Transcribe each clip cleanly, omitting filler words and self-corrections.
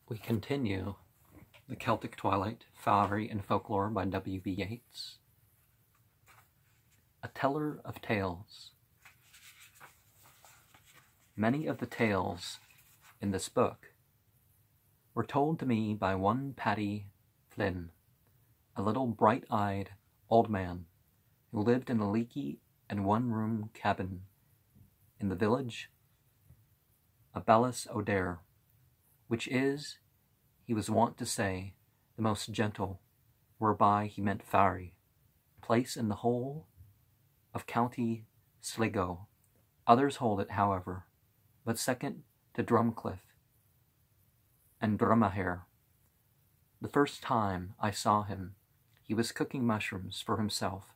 We continue The Celtic Twilight, Fairy and Folklore by W.B. Yeats. A Teller of Tales. Many of the tales in this book were told to me by one Paddy Flynn, a little bright-eyed old man who lived in a leaky and one-room cabin in the village of Ballas O'Dare, which is, he was wont to say, the most gentle, whereby he meant Fairy, place in the whole of County Sligo. Others hold it, however, but second to Drumcliff and Drumahair. The first time I saw him, he was cooking mushrooms for himself.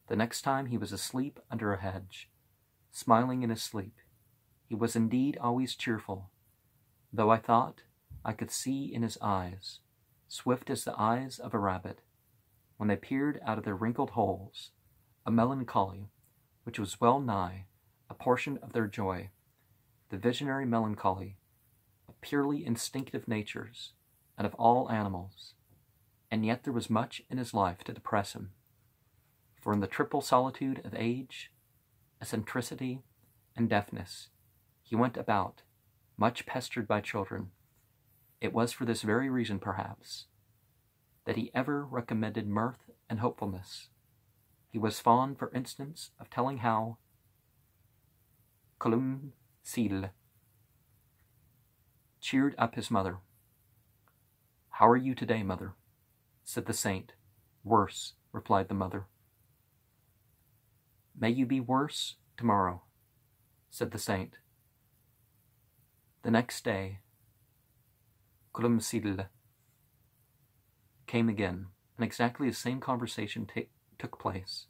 The next time he was asleep under a hedge, smiling in his sleep. He was indeed always cheerful, though I thought I could see in his eyes, swift as the eyes of a rabbit, when they peered out of their wrinkled holes, a melancholy which was well nigh a portion of their joy, the visionary melancholy of purely instinctive natures and of all animals. And yet there was much in his life to depress him, for in the triple solitude of age, eccentricity, and deafness, he went about, much pestered by children. It was for this very reason, perhaps, that he ever recommended mirth and hopefulness. He was fond, for instance, of telling how Colum Cille cheered up his mother. "How are you today, mother?" said the saint. "Worse," replied the mother. "May you be worse tomorrow," said the saint. The next day, Colum Cille came again, and exactly the same conversation took place.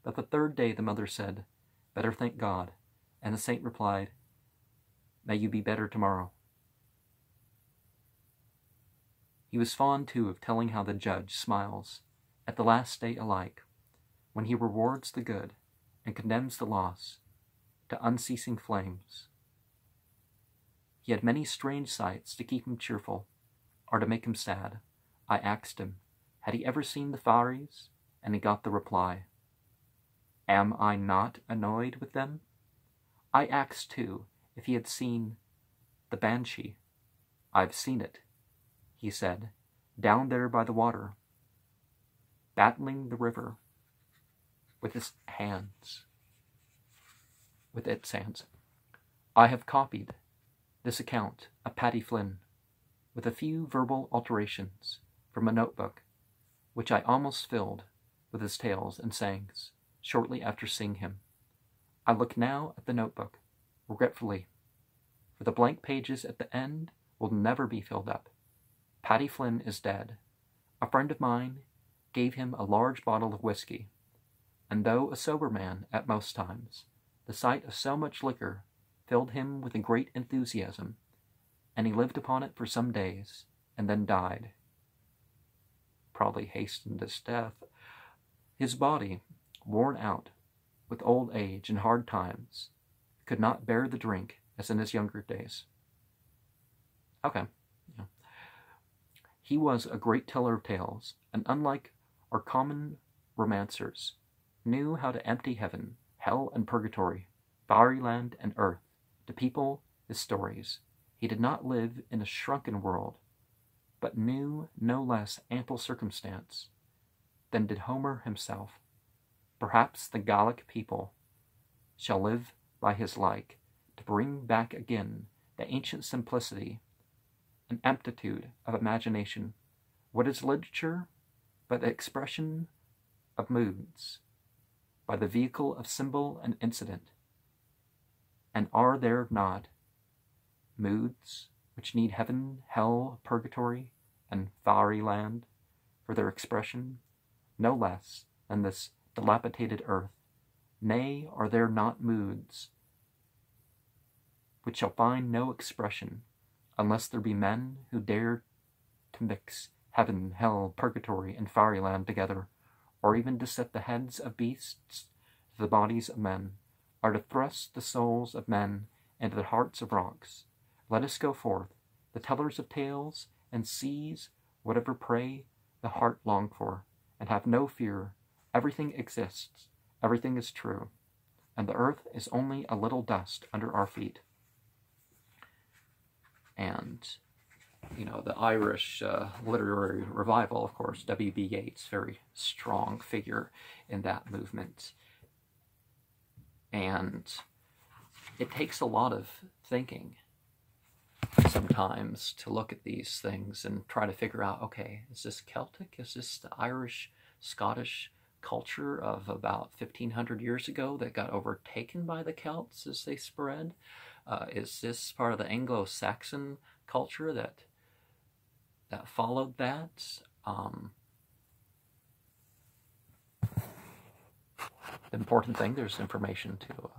But the third day the mother said, "Better, thank God," and the saint replied, "May you be better tomorrow." He was fond, too, of telling how the judge smiles at the last day alike, when he rewards the good and condemns the loss to unceasing flames. He had many strange sights to keep him cheerful, or to make him sad. I asked him, had he ever seen the fairies, and he got the reply, "Am I not annoyed with them?" I asked, too, if he had seen the banshee. "I've seen it," he said, "down there by the water, battling the river with its hands. I have copied this account of Paddy Flynn, with a few verbal alterations, from a notebook, which I almost filled with his tales and sayings, shortly after seeing him. I look now at the notebook, regretfully, for the blank pages at the end will never be filled up. Paddy Flynn is dead. A friend of mine gave him a large bottle of whiskey, and though a sober man at most times, the sight of so much liquor filled him with a great enthusiasm, and he lived upon it for some days, and then died. Probably hastened his death. His body, worn out with old age and hard times, could not bear the drink as in his younger days. Okay. Yeah. He was a great teller of tales, and unlike our common romancers, knew how to empty heaven, hell, and purgatory, fairyland and earth, to people his stories. He did not live in a shrunken world, but knew no less ample circumstance than did Homer himself. Perhaps the Gallic people shall live by his like, to bring back again the ancient simplicity and aptitude of imagination. What is literature but the expression of moods, by the vehicle of symbol and incident? And are there not moods which need heaven, hell, purgatory, and fairyland for their expression, no less than this dilapidated earth? Nay, are there not moods which shall find no expression unless there be men who dare to mix heaven, hell, purgatory, and fairyland together, or even to set the heads of beasts to the bodies of men, or to thrust the souls of men into the hearts of rocks? Let us go forth the tellers of tales, and seize whatever prey the heart longed for, and have no fear. Everything exists, everything is true, and the earth is only a little dust under our feet. And, you know, the Irish literary revival, of course, W.B. Yeats, very strong figure in that movement. And it takes a lot of thinking sometimes to look at these things and try to figure out, okay, is this Celtic? Is this the Irish, Scottish culture of about 1,500 years ago that got overtaken by the Celts as they spread? Is this part of the Anglo-Saxon culture that followed that? The important thing, there's information to